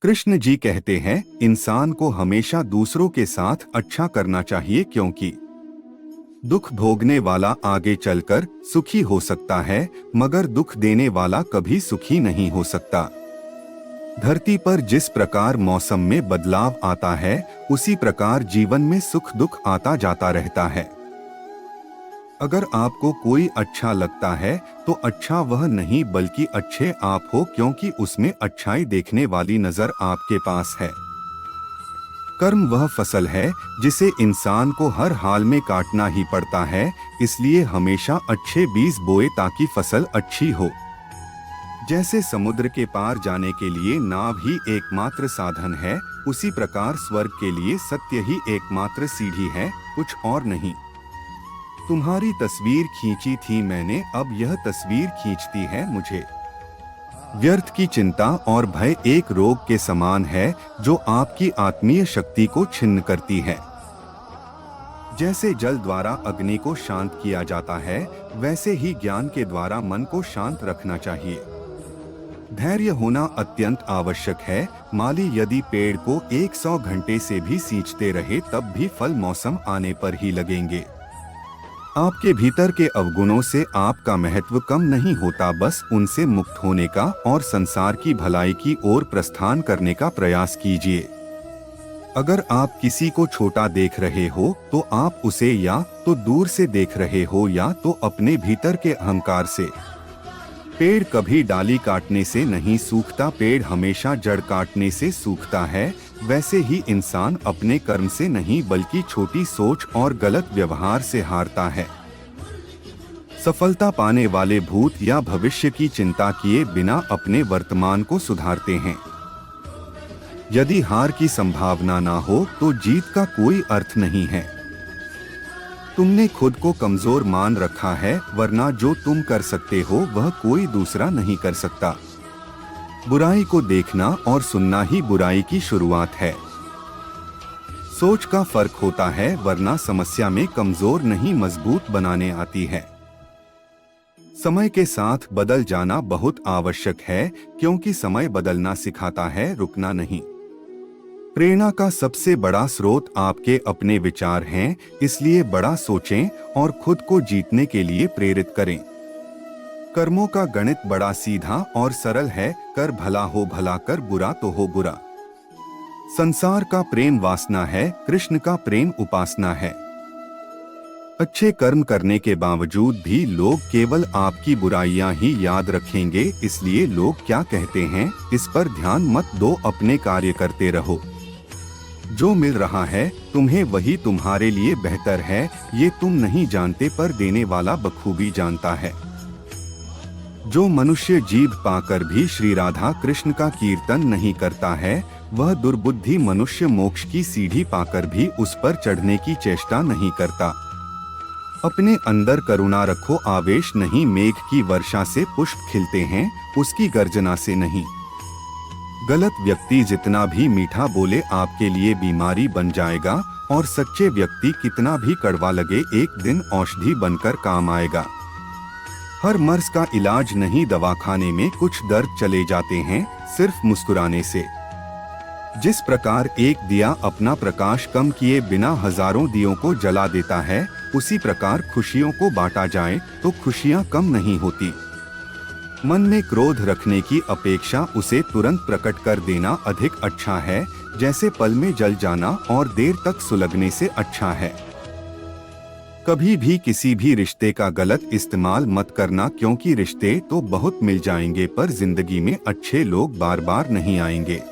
कृष्ण जी कहते हैं, इंसान को हमेशा दूसरों के साथ अच्छा करना चाहिए क्योंकि दुख भोगने वाला आगे चलकर सुखी हो सकता है, मगर दुख देने वाला कभी सुखी नहीं हो सकता। धरती पर जिस प्रकार मौसम में बदलाव आता है, उसी प्रकार जीवन में सुख दुख आता जाता रहता है। अगर आपको कोई अच्छा लगता है तो अच्छा वह नहीं बल्कि अच्छे आप हो, क्योंकि उसमें अच्छाई देखने वाली नजर आपके पास है। कर्म वह फसल है जिसे इंसान को हर हाल में काटना ही पड़ता है, इसलिए हमेशा अच्छे बीज बोए ताकि फसल अच्छी हो। जैसे समुद्र के पार जाने के लिए नाव ही एकमात्र साधन है, उसी प्रकार स्वर्ग के लिए सत्य ही एकमात्र सीढ़ी है, कुछ और नहीं। तुम्हारी तस्वीर खींची थी मैंने, अब यह तस्वीर खींचती है मुझे। व्यर्थ की चिंता और भय एक रोग के समान है जो आपकी आत्मीय शक्ति को छिन्न करती है। जैसे जल द्वारा अग्नि को शांत किया जाता है, वैसे ही ज्ञान के द्वारा मन को शांत रखना चाहिए। धैर्य होना अत्यंत आवश्यक है। माली यदि पेड़ को 100 घंटे से भी सींचते रहे तब भी फल मौसम आने पर ही लगेंगे। आपके भीतर के अवगुणों से आपका महत्व कम नहीं होता, बस उनसे मुक्त होने का और संसार की भलाई की ओर प्रस्थान करने का प्रयास कीजिए। अगर आप किसी को छोटा देख रहे हो तो आप उसे या तो दूर से देख रहे हो या तो अपने भीतर के अहंकार से। पेड़ कभी डाली काटने से नहीं सूखता, पेड़ हमेशा जड़ काटने से सूखता है। वैसे ही इंसान अपने कर्म से नहीं बल्कि छोटी सोच और गलत व्यवहार से हारता है। सफलता पाने वाले भूत या भविष्य की चिंता किए बिना अपने वर्तमान को सुधारते हैं। यदि हार की संभावना ना हो तो जीत का कोई अर्थ नहीं है। तुमने खुद को कमजोर मान रखा है, वरना जो तुम कर सकते हो वह कोई दूसरा नहीं कर सकता। बुराई को देखना और सुनना ही बुराई की शुरुआत है। सोच का फर्क होता है, वरना समस्या में कमजोर नहीं मजबूत बनाने आती है। समय के साथ बदल जाना बहुत आवश्यक है, क्योंकि समय बदलना सिखाता है, रुकना नहीं। प्रेरणा का सबसे बड़ा स्रोत आपके अपने विचार हैं, इसलिए बड़ा सोचें और खुद को जीतने के लिए प्रेरित करें। कर्मों का गणित बड़ा सीधा और सरल है, कर भला हो भला, कर बुरा तो हो बुरा। संसार का प्रेम वासना है, कृष्ण का प्रेम उपासना है। अच्छे कर्म करने के बावजूद भी लोग केवल आपकी बुराइयां ही याद रखेंगे, इसलिए लोग क्या कहते हैं इस पर ध्यान मत दो, अपने कार्य करते रहो। जो मिल रहा है तुम्हें वही तुम्हारे लिए बेहतर है, ये तुम नहीं जानते पर देने वाला बखूबी जानता है। जो मनुष्य जीभ पाकर भी श्री राधा कृष्ण का कीर्तन नहीं करता है, वह दुर्बुद्धि मनुष्य मोक्ष की सीढ़ी पाकर भी उस पर चढ़ने की चेष्टा नहीं करता। अपने अंदर करुणा रखो, आवेश नहीं। मेघ की वर्षा से पुष्प खिलते हैं, उसकी गर्जना से नहीं। गलत व्यक्ति जितना भी मीठा बोले आपके लिए बीमारी बन जाएगा, और सच्चे व्यक्ति कितना भी कड़वा लगे एक दिन औषधि बनकर काम आएगा। हर मर्ज का इलाज नहीं, दवाखाने में कुछ दर्द चले जाते हैं सिर्फ मुस्कुराने से। जिस प्रकार एक दिया अपना प्रकाश कम किए बिना हजारों दियों को जला देता है, उसी प्रकार खुशियों को बांटा जाए तो खुशियां कम नहीं होती। मन में क्रोध रखने की अपेक्षा उसे तुरंत प्रकट कर देना अधिक अच्छा है, जैसे पल में जल जाना और देर तक सुलगने से अच्छा है। कभी भी किसी भी रिश्ते का गलत इस्तेमाल मत करना, क्योंकि रिश्ते तो बहुत मिल जाएंगे पर जिंदगी में अच्छे लोग बार बार नहीं आएंगे।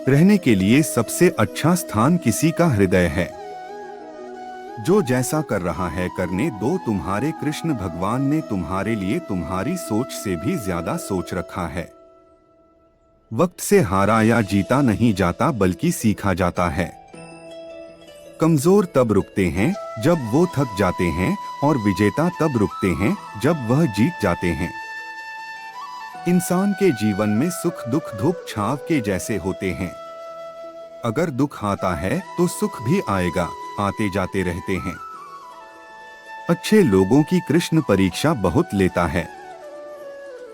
रहने के लिए सबसे अच्छा स्थान किसी का हृदय है। जो जैसा कर रहा है करने दो, तुम्हारे कृष्ण भगवान ने तुम्हारे लिए तुम्हारी सोच से भी ज्यादा सोच रखा है। वक्त से हारा या जीता नहीं जाता बल्कि सीखा जाता है। कमजोर तब रुकते हैं जब वो थक जाते हैं, और विजेता तब रुकते हैं जब वह जीत जाते हैं। इंसान के जीवन में सुख दुख धूप छाव के जैसे होते हैं। अगर दुख आता है तो सुख भी आएगा, आते जाते रहते हैं। अच्छे लोगों की कृष्ण परीक्षा बहुत लेता है,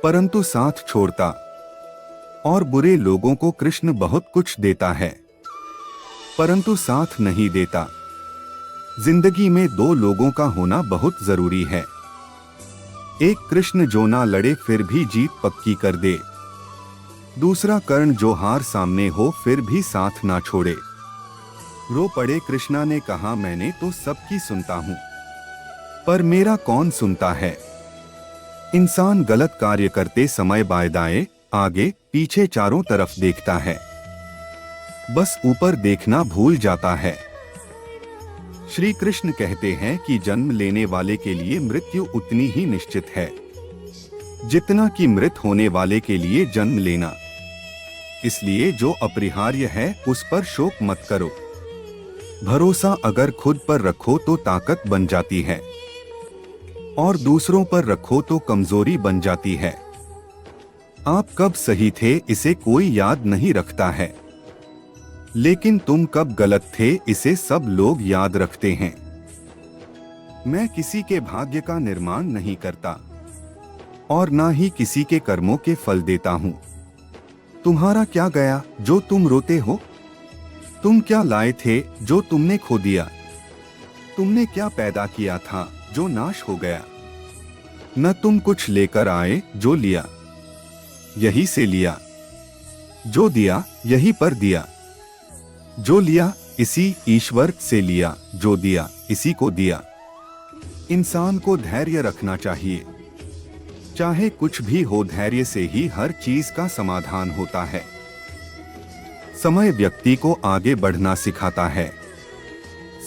परंतु साथ छोड़ता और बुरे लोगों को कृष्ण बहुत कुछ देता है, परंतु साथ नहीं देता। जिंदगी में दो लोगों का होना बहुत जरूरी है। एक कृष्ण जो ना लड़े फिर भी जीत पक्की कर दे, दूसरा कर्ण जो हार सामने हो फिर भी साथ ना छोड़े। रो पड़े कृष्णा ने कहा, मैंने तो सबकी सुनता हूं, पर मेरा कौन सुनता है। इंसान गलत कार्य करते समय बाएं दाएं, आगे पीछे चारों तरफ देखता है, बस ऊपर देखना भूल जाता है। श्री कृष्ण कहते हैं कि जन्म लेने वाले के लिए मृत्यु उतनी ही निश्चित है जितना कि मृत होने वाले के लिए जन्म लेना। इसलिए जो अपरिहार्य है उस पर शोक मत करो। भरोसा अगर खुद पर रखो तो ताकत बन जाती है, और दूसरों पर रखो तो कमजोरी बन जाती है। आप कब सही थे इसे कोई याद नहीं रखता है, लेकिन तुम कब गलत थे इसे सब लोग याद रखते हैं। मैं किसी के भाग्य का निर्माण नहीं करता और ना ही किसी के कर्मों के फल देता हूं। तुम्हारा क्या गया जो तुम रोते हो? तुम क्या लाए थे जो तुमने खो दिया? तुमने क्या पैदा किया था जो नाश हो गया? न तुम कुछ लेकर आए जो लिया, यही से लिया। जो दिया यही पर दिया। जो लिया इसी ईश्वर से लिया, जो दिया इसी को दिया। इंसान को धैर्य रखना चाहिए, चाहे कुछ भी हो, धैर्य से ही हर चीज का समाधान होता है। समय व्यक्ति को आगे बढ़ना सिखाता है।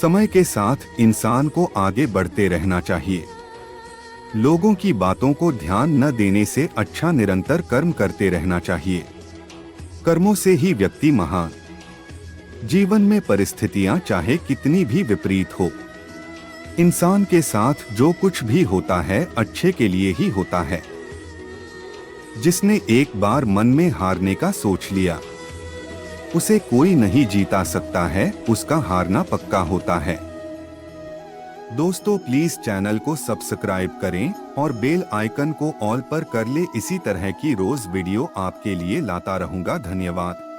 समय के साथ इंसान को आगे बढ़ते रहना चाहिए। लोगों की बातों को ध्यान न देने से अच्छा निरंतर कर्म करते रहना चाहिए। कर्मों से ही व्यक्ति महान। जीवन में परिस्थितियां चाहे कितनी भी विपरीत हो, इंसान के साथ जो कुछ भी होता है अच्छे के लिए ही होता है। जिसने एक बार मन में हारने का सोच लिया, उसे कोई नहीं जीता सकता है, उसका हारना पक्का होता है। दोस्तों प्लीज चैनल को सब्सक्राइब करें और बेल आइकन को ऑल पर कर ले। इसी तरह की रोज वीडियो आपके लिए लाता रहूंगा। धन्यवाद।